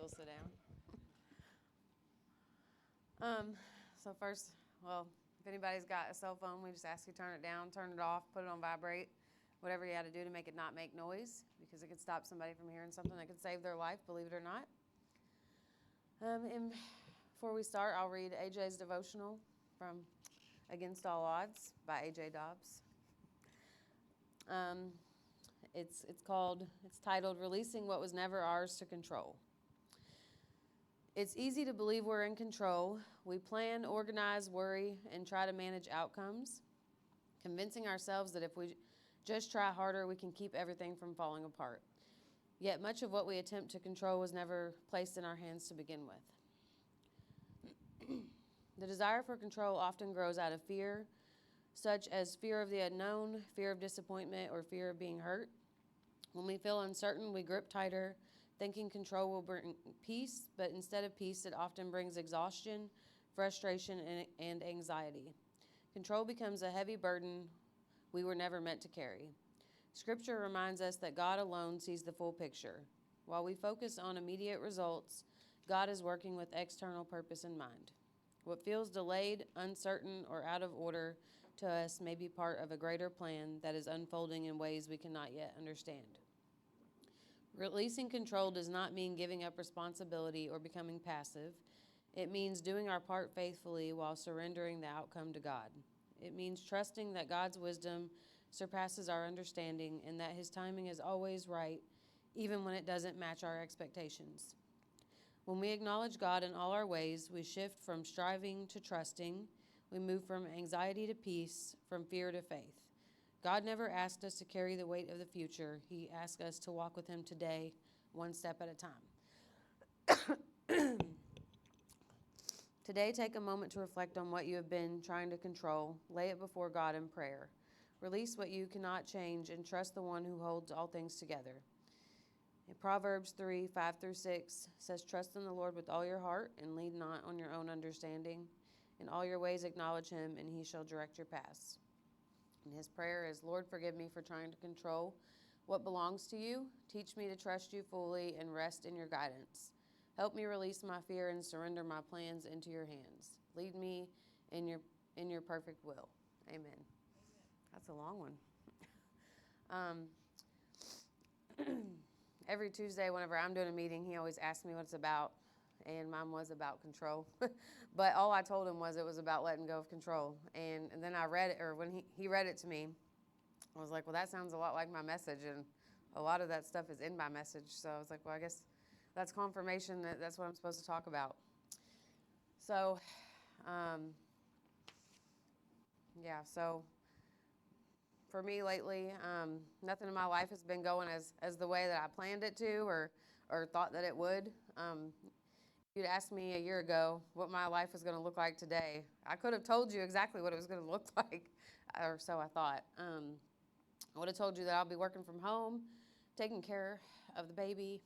We'll sit down. So first, well, if anybody's got a cell phone, we just ask you to turn it down, turn it off, put it on vibrate, whatever you got to do to make it not make noise, because it could stop somebody from hearing something that could save their life, believe it or not. And before we start, I'll read AJ's devotional from Against All Odds by AJ Dobbs. It's titled Releasing What Was Never Ours to Control. It's easy to believe we're in control. We plan, organize, worry, and try to manage outcomes, convincing ourselves that if we just try harder, we can keep everything from falling apart. Yet much of what we attempt to control was never placed in our hands to begin with. The desire for control often grows out of fear, such as fear of the unknown, fear of disappointment, or fear of being hurt. When we feel uncertain, we grip tighter, thinking control will bring peace, but instead of peace, it often brings exhaustion, frustration, and anxiety. Control becomes a heavy burden we were never meant to carry. Scripture reminds us that God alone sees the full picture. While we focus on immediate results, God is working with external purpose in mind. What feels delayed, uncertain, or out of order to us may be part of a greater plan that is unfolding in ways we cannot yet understand. Releasing control does not mean giving up responsibility or becoming passive. It means doing our part faithfully while surrendering the outcome to God. It means trusting that God's wisdom surpasses our understanding and that His timing is always right, even when it doesn't match our expectations. When we acknowledge God in all our ways, we shift from striving to trusting. We move from anxiety to peace, from fear to faith. God never asked us to carry the weight of the future. He asked us to walk with Him today, one step at a time. Today, take a moment to reflect on what you have been trying to control. Lay it before God in prayer. Release what you cannot change and trust the one who holds all things together. In Proverbs 3:5-6 says, "Trust in the Lord with all your heart and lean not on your own understanding. In all your ways acknowledge Him, and He shall direct your paths." And his prayer is, "Lord, forgive me for trying to control what belongs to you. Teach me to trust you fully and rest in your guidance. Help me release my fear and surrender my plans into your hands. Lead me in your perfect will." Amen. That's a long one. Every Tuesday, whenever I'm doing a meeting, he always asks me what it's about, and mine was about control. But all I told him was it was about letting go of control. And then I read it, or when he read it to me, I was like, well, that sounds a lot like my message, and a lot of that stuff is in my message. So I was like, well, I guess that's confirmation that that's what I'm supposed to talk about. So, so for me lately, nothing in my life has been going as the way that I planned it to or thought that it would. If you'd asked me a year ago what my life was going to look like today, I could have told you exactly what it was going to look like, or so I thought. I would have told you that I'll be working from home, taking care of the baby,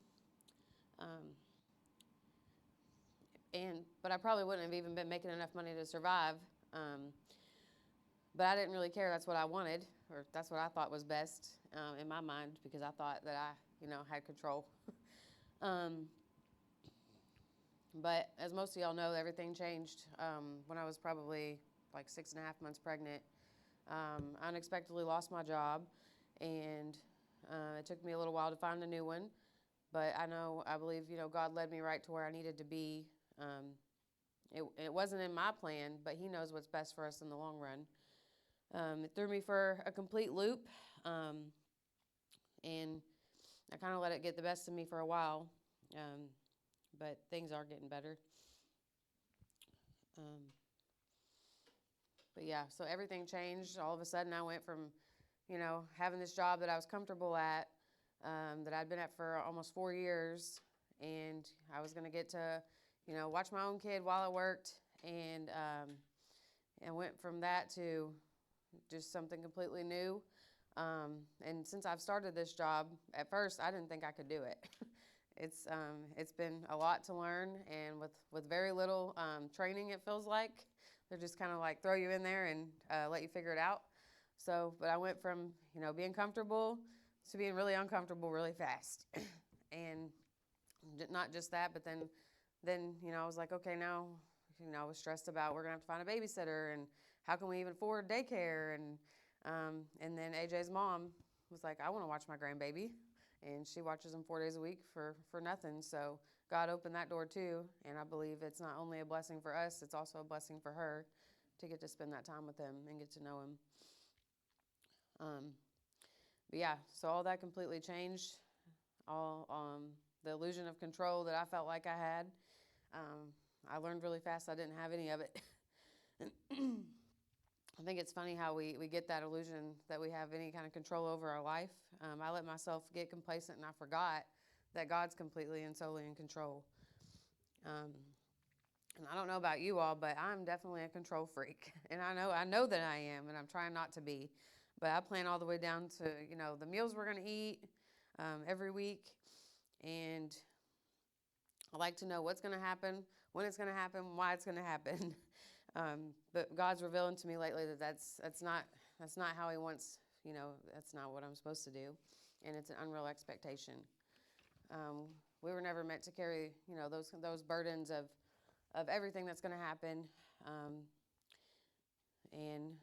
but I probably wouldn't have even been making enough money to survive. But I didn't really care. That's what I wanted, or that's what I thought was best in my mind, because I thought that I, had control. But as most of y'all know, everything changed when I was probably like 6.5 months pregnant. I unexpectedly lost my job, and it took me a little while to find a new one. But I believe, God led me right to where I needed to be. It wasn't in my plan, but He knows what's best for us in the long run. It threw me for a complete loop, and I kind of let it get the best of me for a while, but things are getting better. So everything changed. All of a sudden, I went from, having this job that I was comfortable at, that I'd been at for almost 4 years, and I was going to get to, watch my own kid while I worked, and went from that to just something completely new. And since I've started this job, at first I didn't think I could do it. It's been a lot to learn, and with very little training, it feels like. They're just kind of like throw you in there and let you figure it out. So, but I went from, being comfortable to being really uncomfortable really fast. And Not just that, but then I was like, okay, now, I was stressed about we're gonna have to find a babysitter, and how can we even afford daycare, and then AJ's mom was like, I want to watch my grandbaby, and she watches him 4 days a week for nothing. So God opened that door too, and I believe it's not only a blessing for us, it's also a blessing for her to get to spend that time with him and get to know him. But yeah, so all that completely changed. All the illusion of control that I felt like I had, I learned really fast I didn't have any of it. I think it's funny how we get that illusion that we have any kind of control over our life. I let myself get complacent, and I forgot that God's completely and solely in control. And I don't know about you all, but I'm definitely a control freak, and I know that I am, and I'm trying not to be. But I plan all the way down to the meals we're going to eat every week, and I like to know what's going to happen, when it's going to happen, why it's going to happen. But God's revealing to me lately that that's not how He wants. That's not what I'm supposed to do, and it's an unreal expectation. We were never meant to carry those burdens of everything that's going to happen, and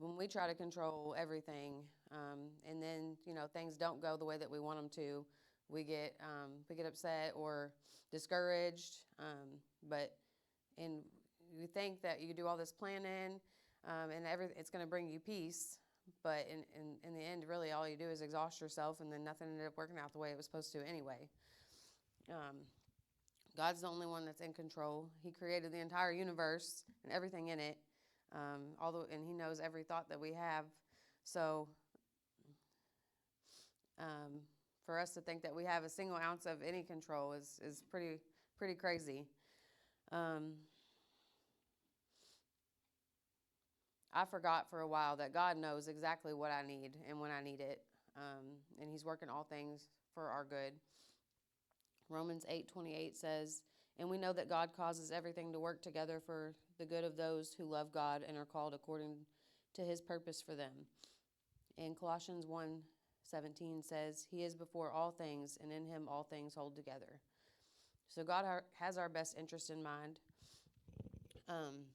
when we try to control everything, and then things don't go the way that we want them to, we get upset or discouraged. But and you think that you do all this planning, and it's going to bring you peace, but in the end, really, all you do is exhaust yourself, and then nothing ended up working out the way it was supposed to anyway. God's the only one that's in control. He created the entire universe and everything in it. And He knows every thought that we have. So for us to think that we have a single ounce of any control is pretty crazy. I forgot for a while that God knows exactly what I need and when I need it, and He's working all things for our good. Romans 8:28 says, "And we know that God causes everything to work together for the good of those who love God and are called according to His purpose for them." And Colossians 1:17 says, "He is before all things, and in Him all things hold together." So God has our best interest in mind. And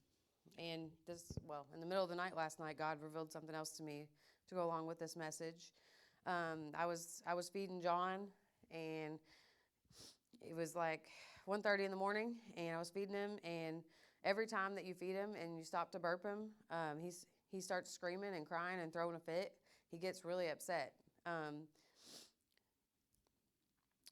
in the middle of the night last night, God revealed something else to me to go along with this message. I was feeding John, and it was like 1:30 in the morning, and I was feeding him, and every time that you feed him and you stop to burp him, he starts screaming and crying and throwing a fit. He gets really upset. And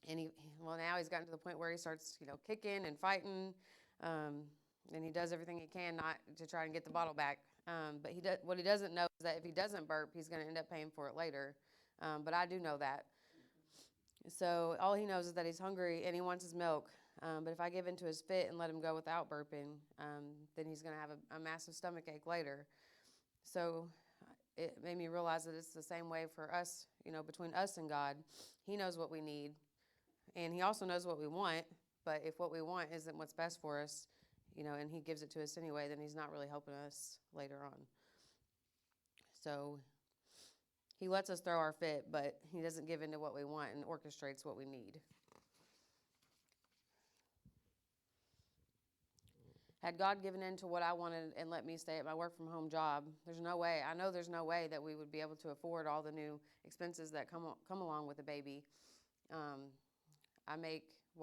now he's gotten to the point where he starts, kicking and fighting, and he does everything he can not to try and get the bottle back. But what he doesn't know is that if he doesn't burp, he's going to end up paying for it later. But I do know that. So all he knows is that he's hungry and he wants his milk. But if I give into his fit and let him go without burping, then he's going to have a massive stomach ache later. So it made me realize that it's the same way for us, between us and God. He knows what we need, and He also knows what we want. But if what we want isn't what's best for us, and He gives it to us anyway, then He's not really helping us later on. So He lets us throw our fit, but He doesn't give in to what we want and orchestrates what we need. Had God given in to what I wanted and let me stay at my work from home job, there's no way that we would be able to afford all the new expenses that come along with a baby. I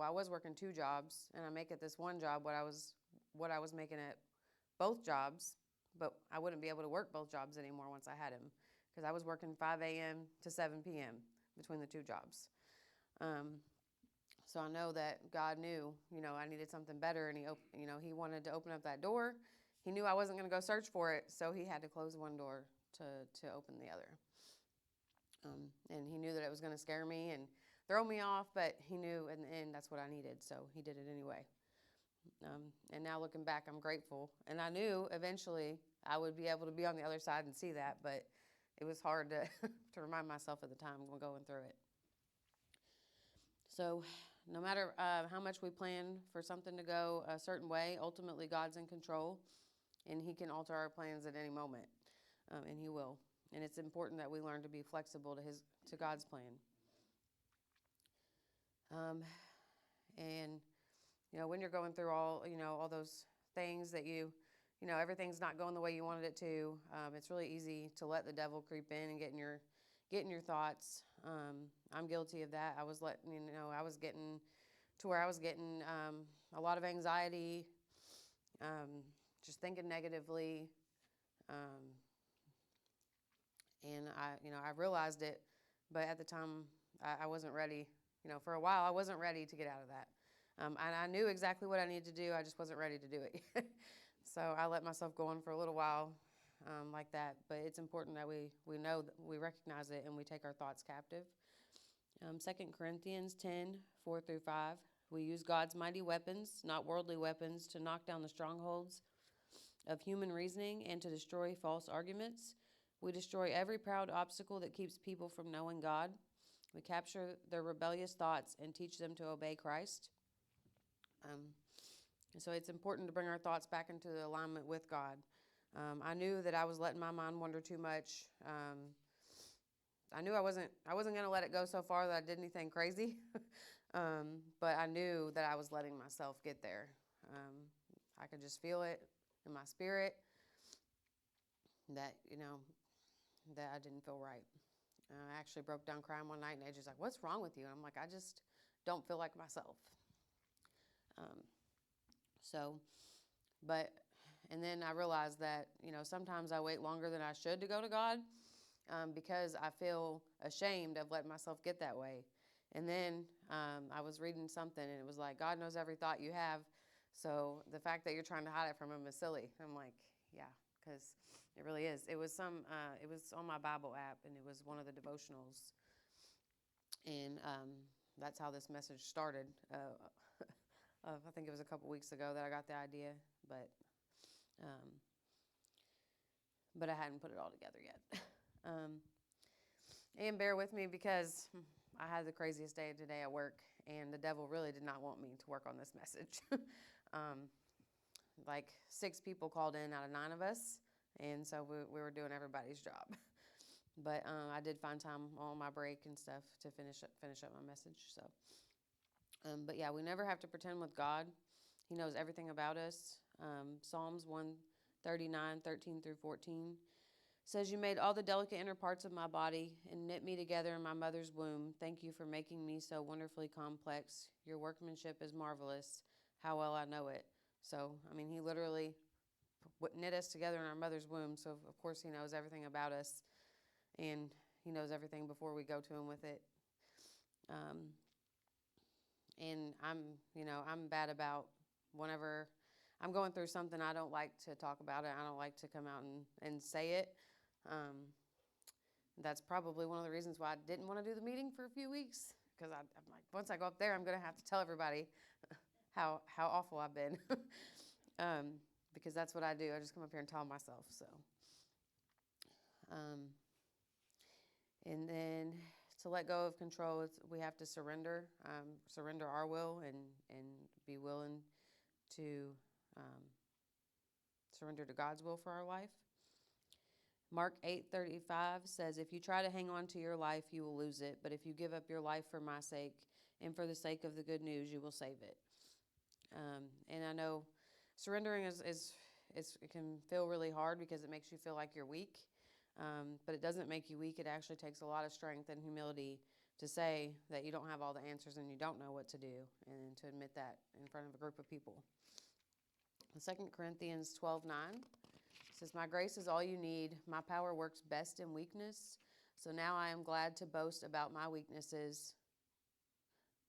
was working 2 jobs, and I make at this one job what I was making at both jobs, but I wouldn't be able to work both jobs anymore once I had him, because I was working 5 a.m. to 7 p.m. between the 2 jobs. So I know that God knew, I needed something better, and He wanted to open up that door. He knew I wasn't going to go search for it, so He had to close one door to open the other. And He knew that it was going to scare me and throw me off, but He knew in the end that's what I needed, so He did it anyway. And now looking back, I'm grateful. And I knew eventually I would be able to be on the other side and see that, but it was hard to to remind myself at the time going through it. So no matter how much we plan for something to go a certain way, ultimately God's in control, and He can alter our plans at any moment, and He will. And it's important that we learn to be flexible to God's plan. And when you're going through all those things that everything's not going the way you wanted it to, it's really easy to let the devil creep in and get in your thoughts. I'm guilty of that. I was getting to where I was getting a lot of anxiety, just thinking negatively, and I realized it, but at the time I wasn't ready. For a while I wasn't ready to get out of that. And I knew exactly what I needed to do. I just wasn't ready to do it. So I let myself go on for a little while like that. But it's important that we know, that we recognize it, and we take our thoughts captive. 2 Corinthians 10:4-5. We use God's mighty weapons, not worldly weapons, to knock down the strongholds of human reasoning and to destroy false arguments. We destroy every proud obstacle that keeps people from knowing God. We capture their rebellious thoughts and teach them to obey Christ. And so it's important to bring our thoughts back into alignment with God. I knew that I was letting my mind wander too much. I knew I wasn't going to let it go so far that I did anything crazy. But I knew that I was letting myself get there. I could just feel it in my spirit that that I didn't feel right. I actually broke down crying one night, and AJ's like, "What's wrong with you?" And I'm like, "I just don't feel like myself." And then I realized that, sometimes I wait longer than I should to go to God because I feel ashamed of letting myself get that way. And then I was reading something, and it was like, God knows every thought you have, so the fact that you're trying to hide it from him is silly. I'm like, yeah, because it really is. It was it was on my Bible app, and it was one of the devotionals, and that's how this message started. I think it was a couple weeks ago that I got the idea, but I hadn't put it all together yet. And bear with me because I had the craziest day today at work, and the devil really did not want me to work on this message. Like 6 people called in out of 9 of us, and so we were doing everybody's job. But I did find time on my break and stuff to finish up my message. So, but yeah, we never have to pretend with God. He knows everything about us. Psalms 139:13-14 says, "You made all the delicate inner parts of my body and knit me together in my mother's womb. Thank you for making me so wonderfully complex. Your workmanship is marvelous. How well I know it." So, he literally knit us together in our mother's womb. So, of course, he knows everything about us, and he knows everything before we go to him with it. And I'm bad about whenever I'm going through something, I don't like to talk about it. I don't like to come out and say it. That's probably one of the reasons why I didn't want to do the meeting for a few weeks, because I'm like, once I go up there, I'm going to have to tell everybody how awful I've been, because that's what I do. I just come up here and tell myself. So, and then to let go of control, we have to surrender our will and be willing to surrender to God's will for our life. Mark 8:35 says, "If you try to hang on to your life, you will lose it. But if you give up your life for my sake and for the sake of the good news, you will save it." And I know surrendering it can feel really hard because it makes you feel like you're weak. But it doesn't make you weak. It actually takes a lot of strength and humility to say that you don't have all the answers and you don't know what to do, and to admit that in front of a group of people. 2 Corinthians 12:9 says, "My grace is all you need. My power works best in weakness. So now I am glad to boast about my weaknesses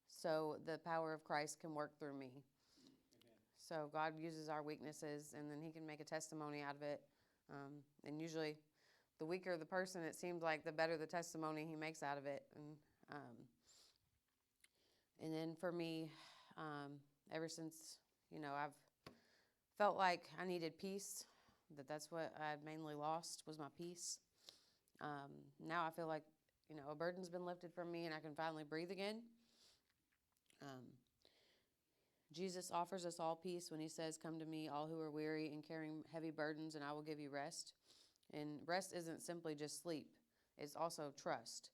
so the power of Christ can work through me." Amen. So God uses our weaknesses, and then he can make a testimony out of it. And usually the weaker the person, it seems like the better the testimony he makes out of it. And then for me, ever since, I've felt like I needed peace, that's what I had mainly lost, was my peace. Now I feel like, a burden's been lifted from me and I can finally breathe again. Jesus offers us all peace when he says, "Come to me, all who are weary and carrying heavy burdens, and I will give you rest." And rest isn't simply just sleep, it's also trust.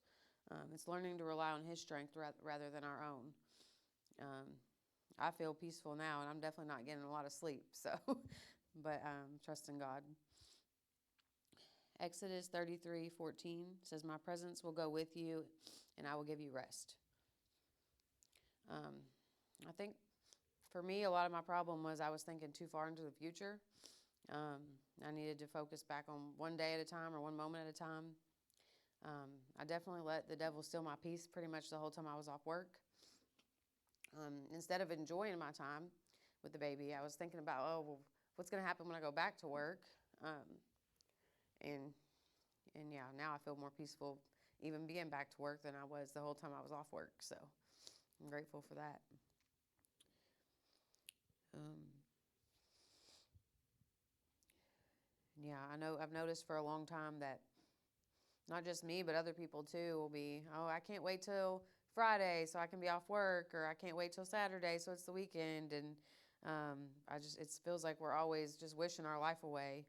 It's learning to rely on His strength rather than our own. Um, I feel peaceful now, and I'm definitely not getting a lot of sleep, so, but trusting God. Exodus 33:14 says, "My presence will go with you, and I will give you rest." Um, I think for me, a lot of my problem was I was thinking too far into the future. I needed to focus back on one day at a time or one moment at a time. I definitely let the devil steal my peace pretty much the whole time I was off work. Instead of enjoying my time with the baby, I was thinking about, oh, well, what's going to happen when I go back to work? And yeah, now I feel more peaceful even being back to work than I was the whole time I was off work. So I'm grateful for that. Yeah, I know I've noticed for a long time that not just me, but other people too will be, oh, I can't wait till Friday so I can be off work, or I can't wait till Saturday so it's the weekend. And it feels like we're always just wishing our life away.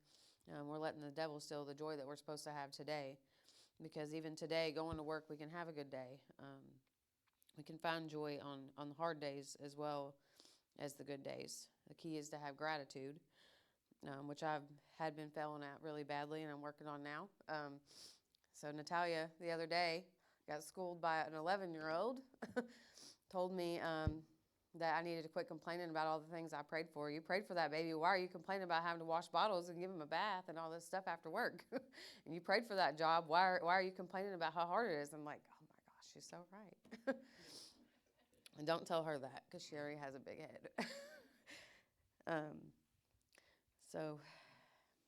We're letting the devil steal the joy that we're supposed to have today. Because even today, going to work, we can have a good day. We can find joy on the hard days as well as the good days. The key is to have gratitude, which I've had been failing at really badly, and I'm working on now. So Natalia, the other day, got schooled by an 11-year-old, told me that I needed to quit complaining about all the things I prayed for. You prayed for that baby. Why are you complaining about having to wash bottles and give him a bath and all this stuff after work? And you prayed for that job. Why are you complaining about how hard it is? I'm like, oh my gosh, she's so right. And don't tell her that, because she already has a big head. So,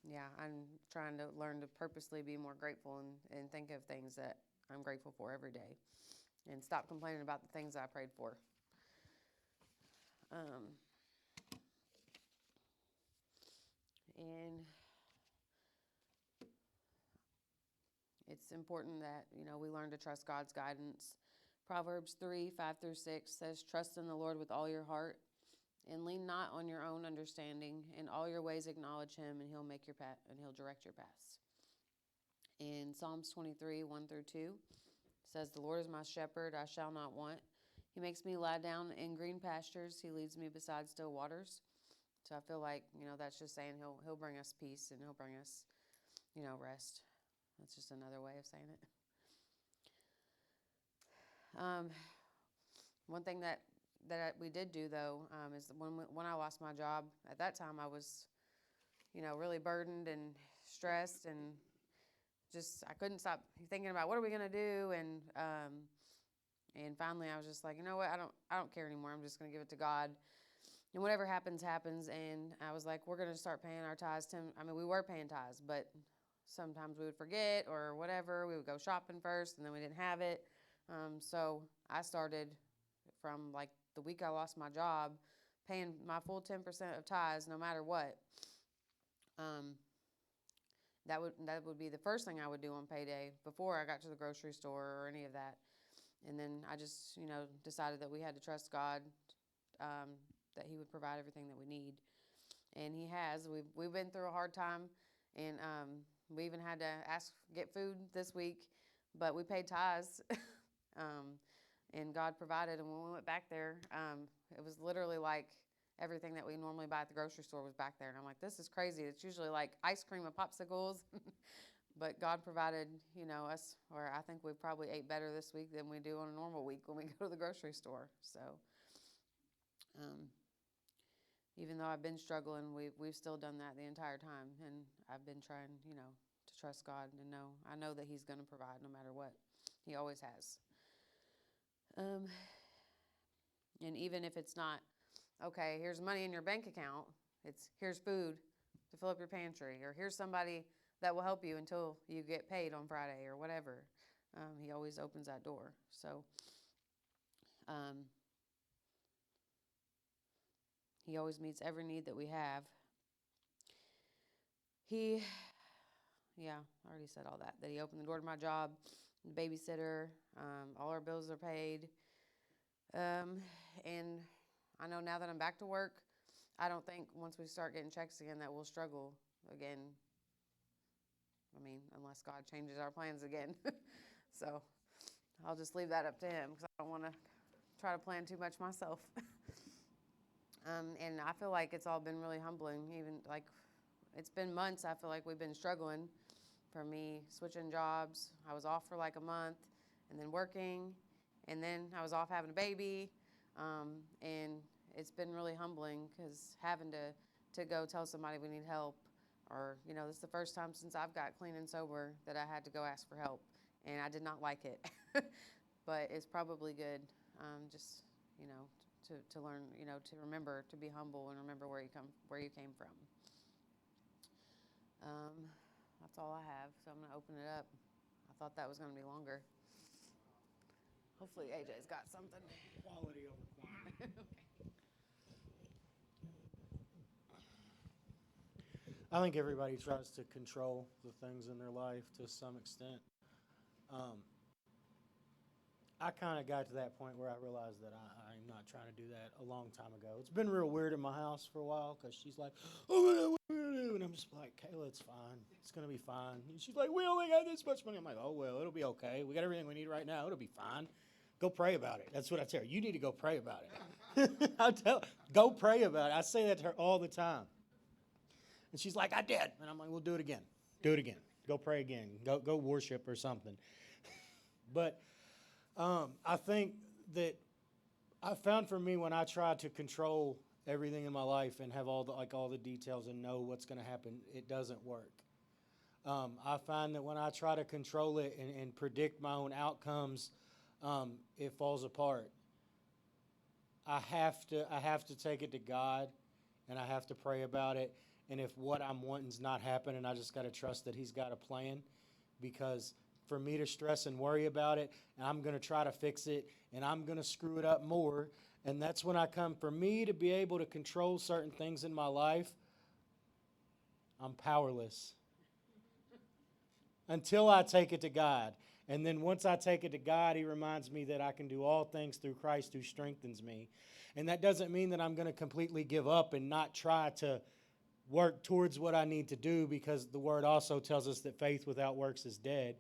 yeah, I'm trying to learn to purposely be more grateful and think of things that I'm grateful for every day, and stop complaining about the things that I prayed for. And it's important that, we learn to trust God's guidance. Proverbs 3:5-6 says, "Trust in the Lord with all your heart, and lean not on your own understanding. In all your ways acknowledge Him, and He'll make your path, and He'll direct your paths." And Psalms 23:1-2 says, "The Lord is my shepherd; I shall not want. He makes me lie down in green pastures. He leads me beside still waters." So I feel like, that's just saying He'll bring us peace, and He'll bring us, rest. That's just another way of saying it. One thing that we did do, though, is when I lost my job, at that time I was, really burdened and stressed, and just I couldn't stop thinking about what are we going to do. And finally I was just like, you know what, I don't care anymore. I'm just going to give it to God. And whatever happens, happens. And I was like, we're going to start paying our tithes. We were paying tithes, but sometimes we would forget or whatever. We would go shopping first, and then we didn't have it. So I started from like the week I lost my job, paying my full 10% of tithes no matter what. That would be the first thing I would do on payday before I got to the grocery store or any of that. And then I just, decided that we had to trust God, that He would provide everything that we need. And He has. We've been through a hard time, and we even had to get food this week, but we paid tithes, and God provided. And when we went back there, it was literally like everything that we normally buy at the grocery store was back there. And I'm like, this is crazy. It's usually like ice cream and popsicles, but God provided, us, or I think we probably ate better this week than we do on a normal week when we go to the grocery store. So, even though I've been struggling, we've still done that the entire time. And I've been trying, to trust God and I know that He's going to provide no matter what. He always has. And even if it's not, okay, here's money in your bank account, it's here's food to fill up your pantry, or here's somebody that will help you until you get paid on Friday or whatever. He always opens that door. So, He always meets every need that we have. I already said all that. That He opened the door to my job, the babysitter, all our bills are paid. And I know now that I'm back to work, I don't think once we start getting checks again that we'll struggle again I mean, unless God changes our plans again. So I'll just leave that up to him because I don't want to try to plan too much myself. And I feel like it's all been really humbling. Even like it's been months. I feel like we've been struggling. For me, switching jobs. I was off for like a month, and then working, and then I was off having a baby, and it's been really humbling because having to go tell somebody we need help, or this is the first time since I've got clean and sober that I had to go ask for help, and I did not like it. But it's probably good, just to learn, to remember to be humble and remember where you came from. That's all I have, so I'm going to open it up. I thought that was going to be longer. Hopefully AJ's got something. Quality over quantity. I think everybody tries to control the things in their life to some extent. I kind of got to that point where I realized that I'm not trying to do that a long time ago. It's been real weird in my house for a while because she's like, oh, what are we going to do? And I'm just like, Kayla, it's fine. It's going to be fine. And she's like, we only got this much money. I'm like, oh, well, it'll be okay. We got everything we need right now. It'll be fine. Go pray about it. That's what I tell her. You need to go pray about it. Go pray about it. I say that to her all the time. And she's like, I did. And I'm like, well, do it again. Do it again. Go pray again. Go worship or something. But I think that I found for me when I try to control everything in my life and have all the details and know what's going to happen, it doesn't work. I find that when I try to control it and predict my own outcomes, it falls apart. I have to take it to God, and I have to pray about it. And if what I'm wanting's not happening, I just got to trust that He's got a plan, because for me to stress and worry about it, and I'm going to try to fix it, and I'm going to screw it up more. And that's when I come, for me to be able to control certain things in my life, I'm powerless. Until I take it to God. And then once I take it to God, He reminds me that I can do all things through Christ who strengthens me. And that doesn't mean that I'm going to completely give up and not try to work towards what I need to do, because the Word also tells us that faith without works is dead.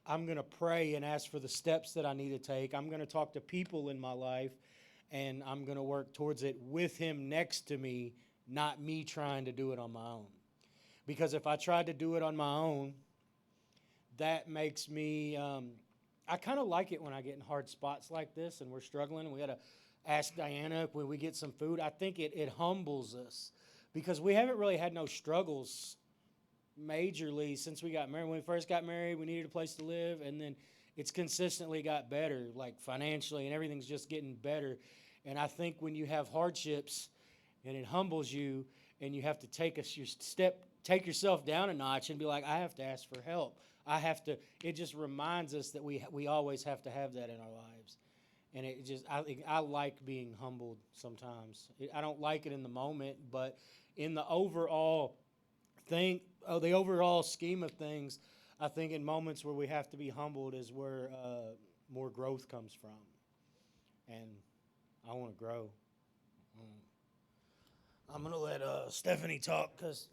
I'm going to pray and ask for the steps that I need to take. I'm going to talk to people in my life, and I'm going to work towards it with Him next to me, not me trying to do it on my own. Because if I tried to do it on my own, that makes me, I kind of like it when I get in hard spots like this and we're struggling. We got to ask Diana when we get some food. I think it humbles us, because we haven't really had no struggles majorly since we got married. When we first got married, we needed a place to live, and then it's consistently got better, like financially, and everything's just getting better. And I think when you have hardships and it humbles you, and you have to take yourself down a notch and be like, I have to ask for help. It just reminds us that we always have to have that in our lives. And I like being humbled sometimes. I don't like it in the moment, but in the overall the overall scheme of things, I think in moments where we have to be humbled is where more growth comes from. And I want to grow. I'm going to let Stephanie talk, because